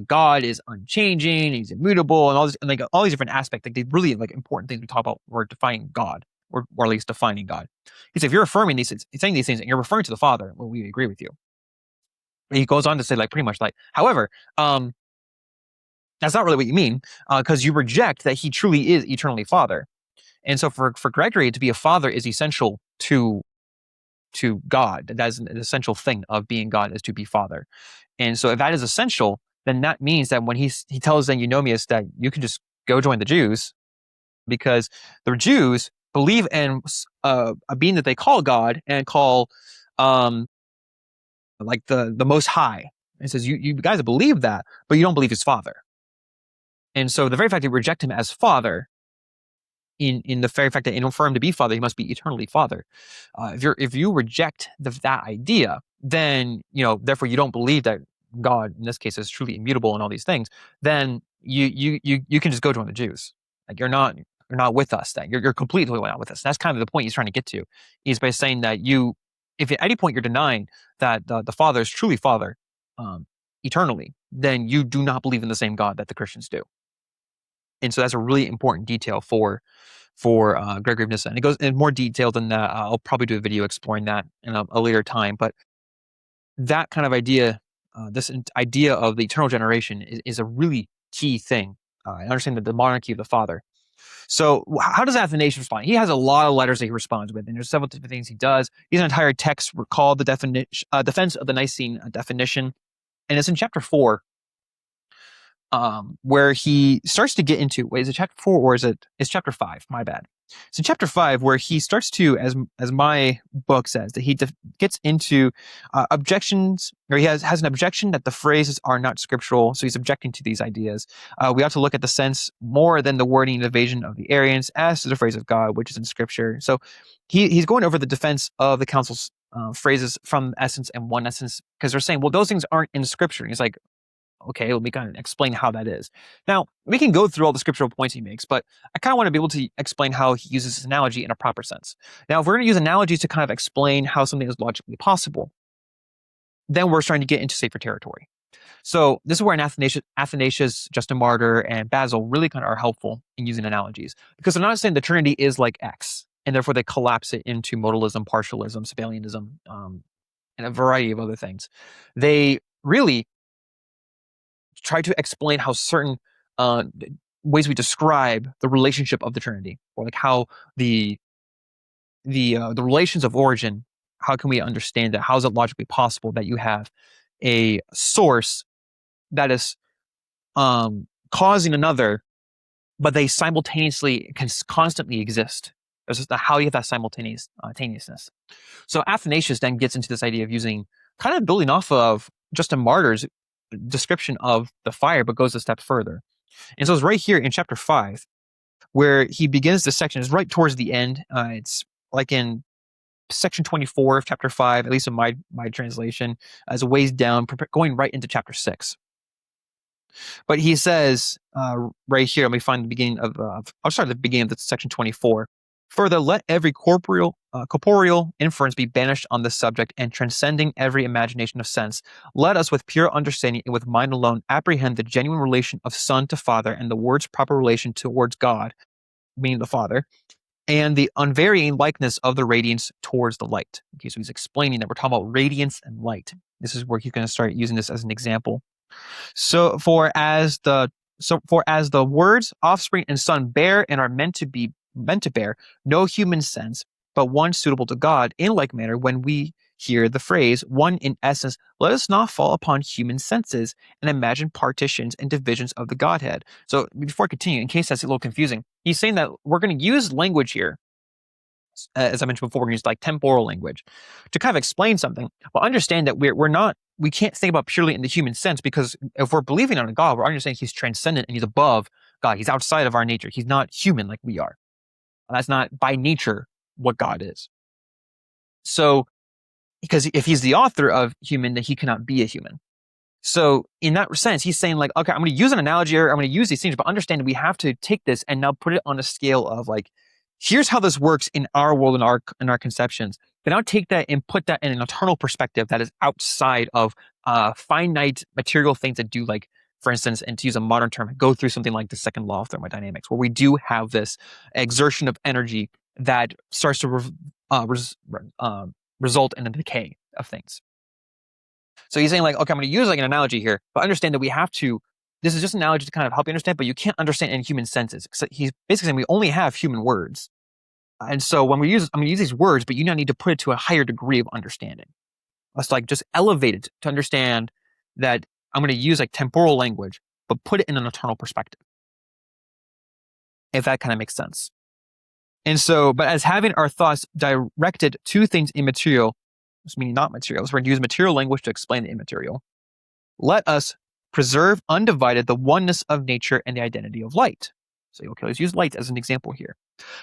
God is unchanging, he's immutable, and all this, and like all these different aspects, like the really like important things we talk about, we're defining God, or at least defining God. He said if you're affirming these, saying these things, and you're referring to the Father, well, we agree with you. He goes on to say like pretty much like, however, that's not really what you mean, because you reject that he truly is eternally Father. And so for Gregory to be a father is essential to God. That is an essential thing of being God, is to be Father. And so if that is essential, then that means that when he tells then Eunomius that you can just go join the Jews, because the Jews believe in a being that they call God and call like the Most High. It says you guys believe that, but you don't believe his Father. And so the very fact that you reject him as Father, in the very fact that in order for him to be Father, he must be eternally Father. If you reject that idea, then therefore you don't believe that God in this case is truly immutable and all these things. Then you can just go join the Jews. Like you're not with us. Then you're completely not with us. That's kind of the point he's trying to get to. Is by saying that if at any point you're denying that the Father is truly Father, eternally, then you do not believe in the same God that the Christians do. And so that's a really important detail for Gregory of Nyssa. And it goes in more detail than that. I'll probably do a video exploring that in a later time. But that kind of idea, this idea of the eternal generation is a really key thing. I understand that the monarchy of the Father. So how does Athanasius respond? He has a lot of letters that he responds with, and there's several different things he does. He has an entire text called the Defense of the Nicene Definition. And it's in chapter 4, where he starts to get into, wait, is it chapter 4 or it's chapter 5? My bad. It's in chapter 5 where he starts to, as my book says, that he gets into objections, or he has an objection that the phrases are not scriptural. So he's objecting to these ideas. We ought to look at the sense more than the wording and evasion of the Arians as to the phrase of God, which is in Scripture. So he's going over the defense of the council's phrases from essence and one essence, because they're saying, well, those things aren't in Scripture. And he's like, okay, let me kind of explain how that is. Now, we can go through all the scriptural points he makes, but I kind of want to be able to explain how he uses this analogy in a proper sense. Now, if we're going to use analogies to kind of explain how something is logically possible, then we're starting to get into safer territory. So this is where Athanasius, Justin Martyr, and Basil really kind of are helpful in using analogies, because they're not saying the Trinity is like X, and therefore they collapse it into modalism, partialism, Sabellianism, and a variety of other things. They really try to explain how certain ways we describe the relationship of the Trinity, or like how the relations of origin. How can we understand that? How is it logically possible that you have a source that is causing another, but they simultaneously can constantly exist? It's just how you have that simultaneousness. So Athanasius then gets into this idea of using, kind of building off of Justin Martyr's description of the fire, but goes a step further. And so it's right here in chapter 5 where he begins this section. It's right towards the end. It's like in section 24 of chapter 5, at least in my translation, as a ways down, going right into chapter 6. But he says right here, let me find the beginning of, I'll start at the beginning of the section 24. Further, let every corporeal inference be banished on this subject, and transcending every imagination of sense, let us with pure understanding and with mind alone apprehend the genuine relation of Son to Father, and the Word's proper relation towards God, meaning the Father, and the unvarying likeness of the radiance towards the light. Okay, so he's explaining that we're talking about radiance and light. This is where he's going to start using this as an example. So for as the words offspring and son bear and are meant to bear no human sense, but one suitable to God, in like manner when we hear the phrase one in essence, let us not fall upon human senses and imagine partitions and divisions of the Godhead. So before I continue, in case that's a little confusing, he's saying that we're going to use language here, as I mentioned before, we're going to use like temporal language to kind of explain something, but understand that we can't think about purely in the human sense, because if we're believing on a God, we're understanding he's transcendent and he's above God. He's outside of our nature. He's not human like we are. That's not by nature what God is. So, because if he's the author of human, then he cannot be a human. So in that sense, he's saying like, okay, I'm going to use an analogy here. I'm going to use these things, but understand that we have to take this and now put it on a scale of like, here's how this works in our world and our conceptions. But now take that and put that in an eternal perspective that is outside of finite material things that do, like, for instance, and to use a modern term, go through something like the second law of thermodynamics, where we do have this exertion of energy that starts to result in a decay of things. So he's saying like, okay, I'm going to use like an analogy here, but understand that we have to, this is just an analogy to kind of help you understand, but you can't understand in human senses. So he's basically saying we only have human words. And so when I'm going to use these words, but you now need to put it to a higher degree of understanding. Let's like just elevate it to understand that I'm going to use like temporal language, but put it in an eternal perspective. If that kind of makes sense. And so, but as having our thoughts directed to things immaterial, meaning not material, so we're going to use material language to explain the immaterial. Let us preserve undivided the oneness of nature and the identity of light. So, okay, let's use light as an example here.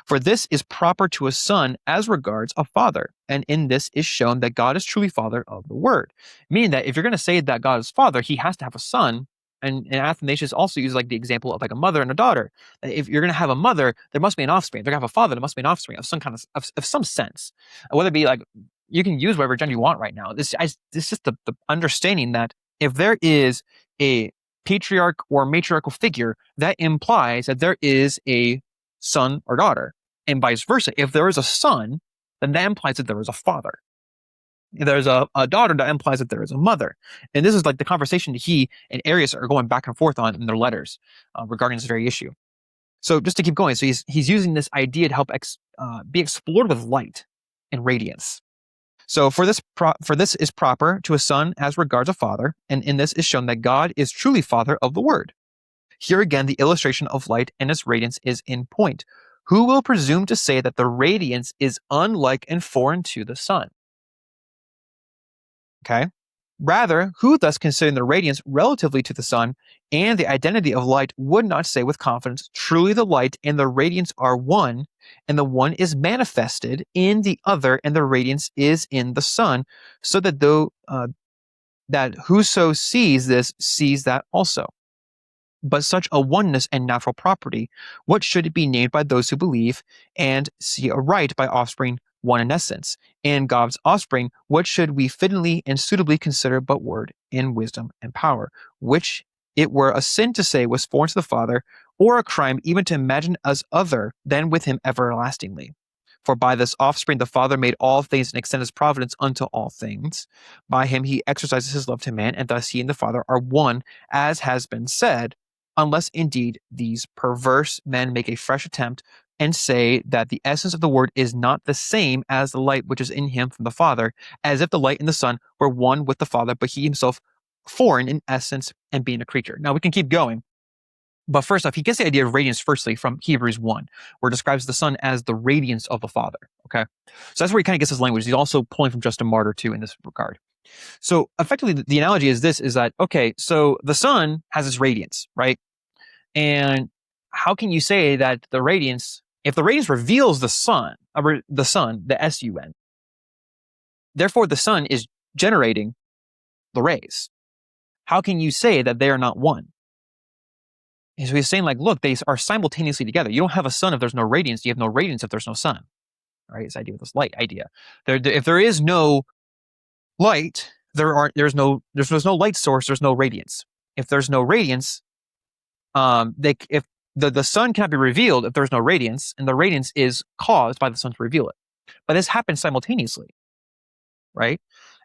For this is proper to a son as regards a father, and in this is shown that God is truly father of the word. Meaning that if you're going to say that God is father, he has to have a son. And Athanasius also uses like the example of like a mother and a daughter. If you're going to have a mother, there must be an offspring. If they're going to have a father, there must be an offspring of some kind of some sense. Whether it be like, you can use whatever gender you want right now. This is just the understanding that if there is a patriarch or matriarchal figure, that implies that there is a son or daughter, and vice versa. If there is a son, then that implies that there is a father. If there's a daughter, that implies that there is a mother. And this is like the conversation that he and Arius are going back and forth on in their letters regarding this very issue. So just to keep going, so he's using this idea to help be explored with light and radiance. So for this is proper to a son as regards a father, and in this is shown that God is truly father of the word. Here again, the illustration of light and its radiance is in point. Who will presume to say that the radiance is unlike and foreign to the sun? Okay. Rather, who thus considering the radiance relatively to the sun and the identity of light would not say with confidence, truly the light and the radiance are one, and the one is manifested in the other, and the radiance is in the sun, so that that whoso sees this sees that also. But such a oneness and natural property, what should it be named by those who believe and see aright by offspring one in essence? And God's offspring, what should we fittingly and suitably consider but word in wisdom and power, which it were a sin to say was foreign to the Father, or a crime even to imagine as other than with him everlastingly. For by this offspring the Father made all things and extended his providence unto all things. By him he exercises his love to man, and thus he and the Father are one, as has been said, unless indeed these perverse men make a fresh attempt and say that the essence of the word is not the same as the light which is in him from the Father, as if the light and the Son were one with the Father, but he himself foreign in essence and being a creature. Now we can keep going. But first off, he gets the idea of radiance firstly from Hebrews 1, where it describes the Son as the radiance of the Father. Okay. So that's where he kind of gets his language. He's also pulling from Justin Martyr too in this regard. So effectively the analogy is this, is that, okay, so the Son has this radiance, right? And how can you say that the radiance, if the radiance reveals the sun, the S-U-N, therefore the sun is generating the rays. How can you say that they are not one? And so he's saying like, look, they are simultaneously together. You don't have a sun if there's no radiance. You have no radiance if there's no sun. Right? This idea of this light idea. If there is no light, there's no light source, there's no radiance. If there's no radiance, if the sun cannot be revealed if there's no radiance, and the radiance is caused by the sun to reveal it. But this happens simultaneously, right?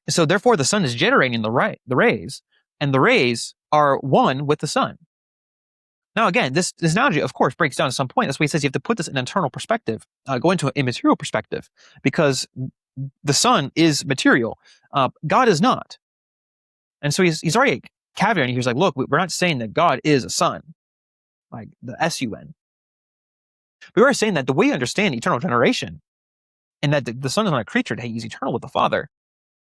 And so therefore the sun is generating the rays, and the rays are one with the sun. Now again, this analogy of course breaks down at some point. That's why he says you have to put this in an internal perspective, go into an immaterial perspective, because the sun is material. God is not. And so he's already caveating. He's like, look, we're not saying that God is a sun, like the S-U-N. We are saying that the way you understand eternal generation, and that the Son is not a creature, that he's eternal with the Father,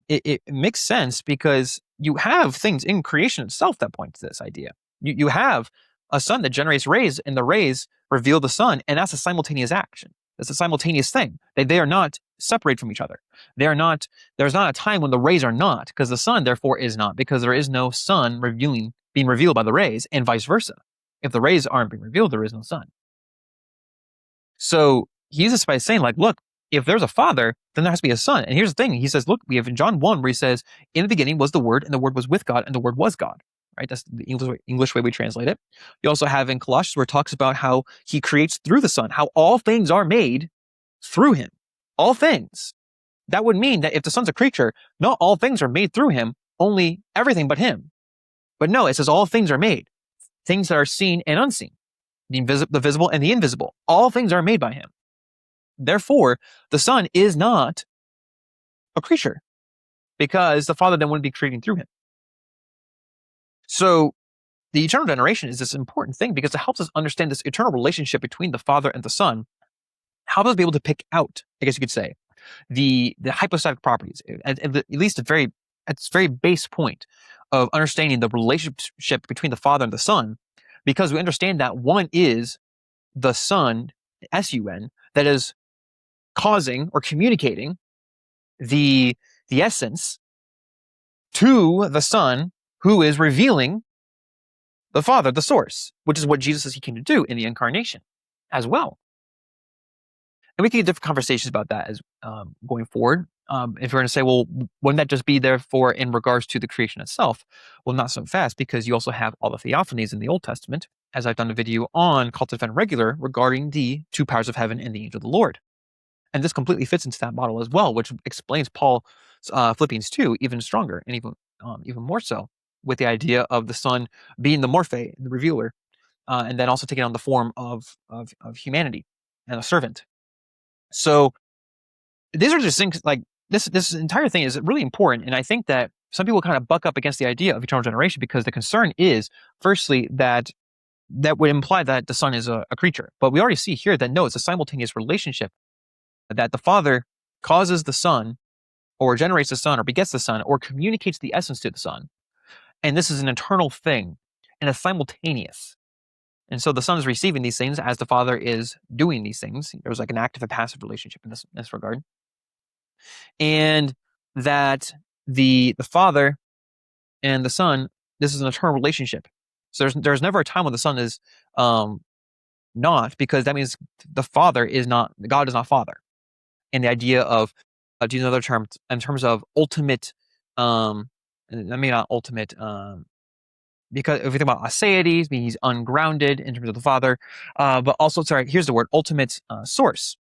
it makes sense because you have things in creation itself that point to this idea. You have a sun that generates rays, and the rays reveal the sun, and that's a simultaneous action. It's a simultaneous thing. They are not separate from each other. They are not. There's not a time when the rays are not, because the sun therefore is not, because there is no sun being revealed by the rays, and vice versa. If the rays aren't being revealed, there is no sun. So he uses this by saying, like, look, if there's a father, then there has to be a son. And here's the thing. He says, look, we have in John 1 where he says, in the beginning was the Word, and the Word was with God, and the Word was God. Right? That's the English way we translate it. You also have in Colossians where it talks about how he creates through the Son, how all things are made through him. All things. That would mean that if the Son's a creature, not all things are made through him, only everything but him. But no, it says all things are made. Things that are seen and unseen. The visible and the invisible. All things are made by him. Therefore, the Son is not a creature, because the Father then wouldn't be creating through him. So the eternal generation is this important thing because it helps us understand this eternal relationship between the Father and the Son, helps us be able to pick out, I guess you could say, the hypostatic properties, at least at its very base point of understanding the relationship between the Father and the Son, because we understand that one is the Son, S-U-N, that is causing or communicating the essence to the Son, who is revealing the Father, the source, which is what Jesus says he came to do in the incarnation as well. And we can get different conversations about that as going forward. If you're going to say, well, wouldn't that just be therefore in regards to the creation itself? Well, not so fast, because you also have all the theophanies in the Old Testament, as I've done a video on Call to Defend Regular regarding the two powers of heaven and the angel of the Lord. And this completely fits into that model as well, which explains Paul's Philippians 2 even stronger and even more so, with the idea of the Son being the morphe, the revealer, and then also taking on the form of humanity and a servant. So these are just things like this entire thing is really important. And I think that some people kind of buck up against the idea of eternal generation because the concern is, firstly, that would imply that the Son is a creature. But we already see here that no, it's a simultaneous relationship, that the Father causes the Son, or generates the Son, or begets the Son, or communicates the essence to the Son. And this is an eternal thing, and it's simultaneous. And so the Son is receiving these things as the Father is doing these things. There's like an active and passive relationship in this regard. And that the Father and the Son, this is an eternal relationship. So there's never a time when the Son is not, because that means the Father is not, God is not Father. And the idea of, to use another term, in terms of ultimate, I mean not ultimate, because if we think about aseity, meaning he's ungrounded in terms of the Father, but also, here's the word, ultimate source.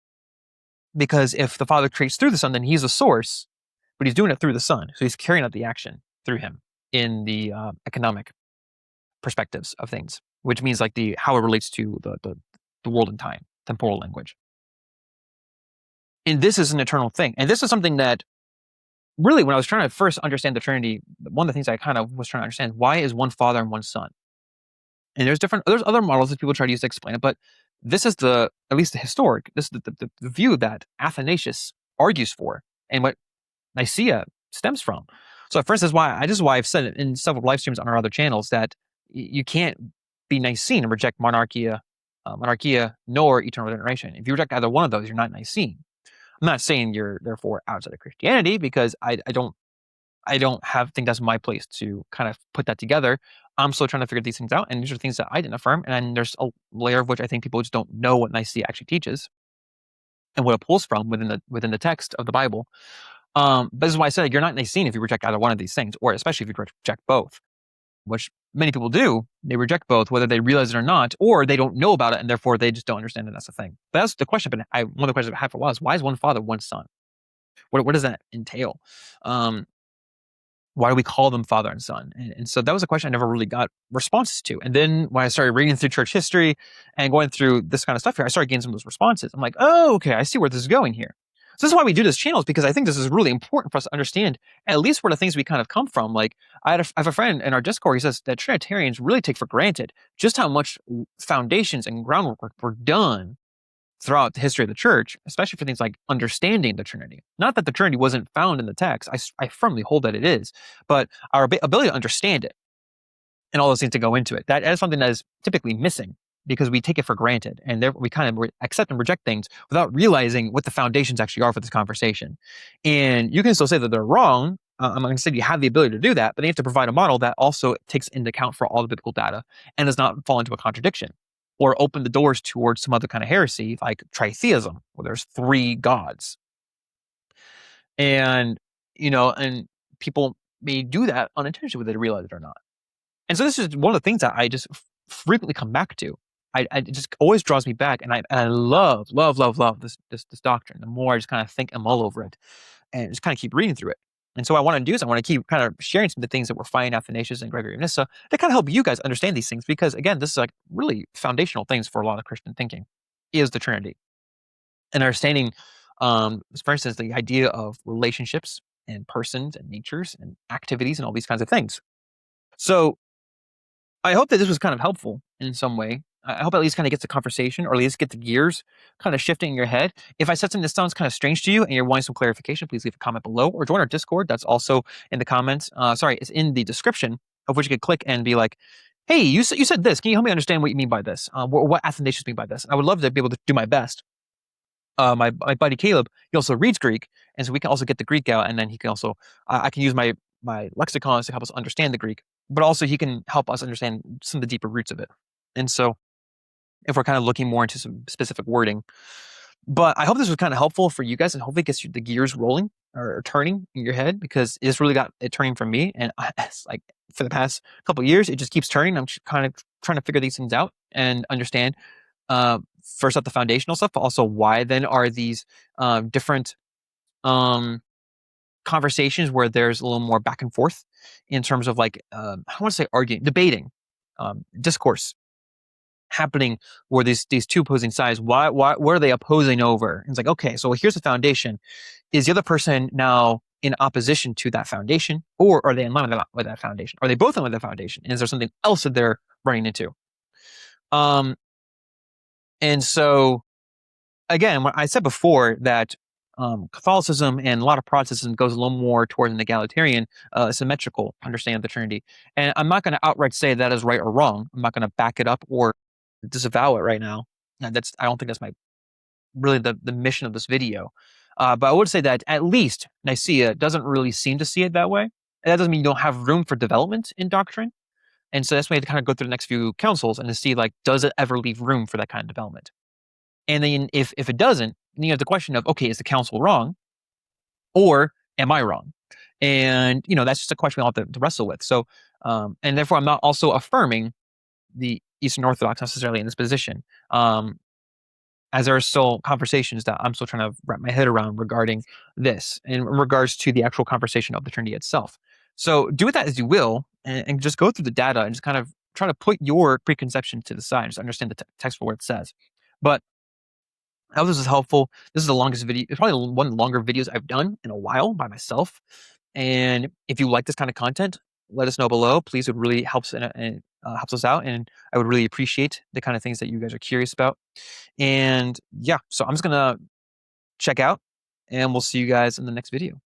Because if the Father creates through the Son, then he's a source, but he's doing it through the Son. So he's carrying out the action through him in the economic perspectives of things, which means like how it relates to the world and time, temporal language. And this is an eternal thing. And this is something that really, when I was trying to first understand the Trinity, one of the things I kind of was trying to understand, why is one Father and one Son? And there's other models that people try to use to explain it, but this is at least the historic, this is the view that Athanasius argues for, and what Nicaea stems from. So for instance, this is why I've said it in several live streams on our other channels, that you can't be Nicene and reject monarchia, nor eternal generation. If you reject either one of those, you're not Nicene. I'm not saying you're therefore outside of Christianity, because I don't think that's my place to kind of put that together. I'm still trying to figure these things out, and these are things that I didn't affirm, and there's a layer of which I think people just don't know what Nicaea actually teaches and what it pulls from within the text of the Bible. But this is why I said you're not Nicene if you reject either one of these things, or especially if you reject both, which many people do. They reject both, whether they realize it or not, or they don't know about it, and therefore they just don't understand that that's the thing. But that's the question. But one of the questions I had for a while is, why is one Father, one Son? What does that entail? Why do we call them Father and Son? And so that was a question I never really got responses to. And then when I started reading through church history and going through this kind of stuff here, I started getting some of those responses. I'm like, oh, okay, I see where this is going here. So this is why we do this channel, is because I think this is really important for us to understand at least where the things we kind of come from. Like I have a friend in our Discord, he says that Trinitarians really take for granted just how much foundations and groundwork were done throughout the history of the church, especially for things like understanding the Trinity. Not that the Trinity wasn't found in the text. I firmly hold that it is, but our ability to understand it and all those things to go into it, that is something that is typically missing because we take it for granted, and therefore we kind of accept and reject things without realizing what the foundations actually are for this conversation. And you can still say that they're wrong. I'm going to say you have the ability to do that, but you have to provide a model that also takes into account for all the biblical data and does not fall into a contradiction or open the doors towards some other kind of heresy like tritheism, where there's 3 gods. And, and people may do that unintentionally, whether they realize it or not. And so this is one of the things that I just frequently come back to. It just always draws me back, and I love this doctrine. The more I just kind of think and mull over it, and just kind of keep reading through it. And so what I want to do is I want to keep kind of sharing some of the things that we're finding Athanasius and Gregory of Nyssa to kind of help you guys understand these things, because again, this is like really foundational things for a lot of Christian thinking, is the Trinity. And understanding, for instance, the idea of relationships and persons and natures and activities and all these kinds of things. So I hope that this was kind of helpful in some way. I hope at least kind of gets the conversation, or at least get the gears kind of shifting in your head. If I said something that sounds kind of strange to you and you're wanting some clarification, please leave a comment below or join our Discord. That's also in the comments. It's in the description, of which you could click and be like, hey, you said this. Can you help me understand what you mean by this? What Athanasius mean by this? I would love to be able to do my best. My buddy Caleb, he also reads Greek, and so we can also get the Greek out, and then he can also, I can use my lexicons to help us understand the Greek, but also he can help us understand some of the deeper roots of it. And so if we're kind of looking more into some specific wording, but I hope this was kind of helpful for you guys, and hopefully it gets the gears rolling or turning in your head, because it's really got it turning for me. And it's like for the past couple of years, it just keeps turning. I'm kind of trying to figure these things out and understand, first up the foundational stuff, but also why then are these different conversations where there's a little more back and forth in terms of like, I want to say arguing, debating, discourse happening, where these 2 opposing sides, what are they opposing over? And it's like, okay, so here's the foundation. Is the other person now in opposition to that foundation, or are they in line with that foundation? Are they both in line with that foundation? And is there something else that they're running into? And so, again, what I said before that Catholicism and a lot of Protestantism goes a little more towards an egalitarian, symmetrical understanding of the Trinity. And I'm not going to outright say that is right or wrong. I'm not going to back it up or disavow it right now. And I don't think that's really the mission of this video. But I would say that at least Nicaea doesn't really seem to see it that way. And that doesn't mean you don't have room for development in doctrine. And so that's why you have to kind of go through the next few councils and to see, like, does it ever leave room for that kind of development? And then if it doesn't, then you have the question of, okay, is the council wrong, or am I wrong? And that's just a question we all have to wrestle with. So, and therefore, I'm not also affirming the Eastern Orthodox necessarily in this position, as there are still conversations that I'm still trying to wrap my head around regarding this, in regards to the actual conversation of the Trinity itself. So do with that as you will, and just go through the data and just kind of try to put your preconception to the side and just understand the text for what it says. But I hope this is helpful. This is the longest video. It's probably one of the longer videos I've done in a while by myself. And if you like this kind of content, let us know below. Please, it really helps and helps us out. And I would really appreciate the kind of things that you guys are curious about. And yeah, so I'm just going to check out, and we'll see you guys in the next video.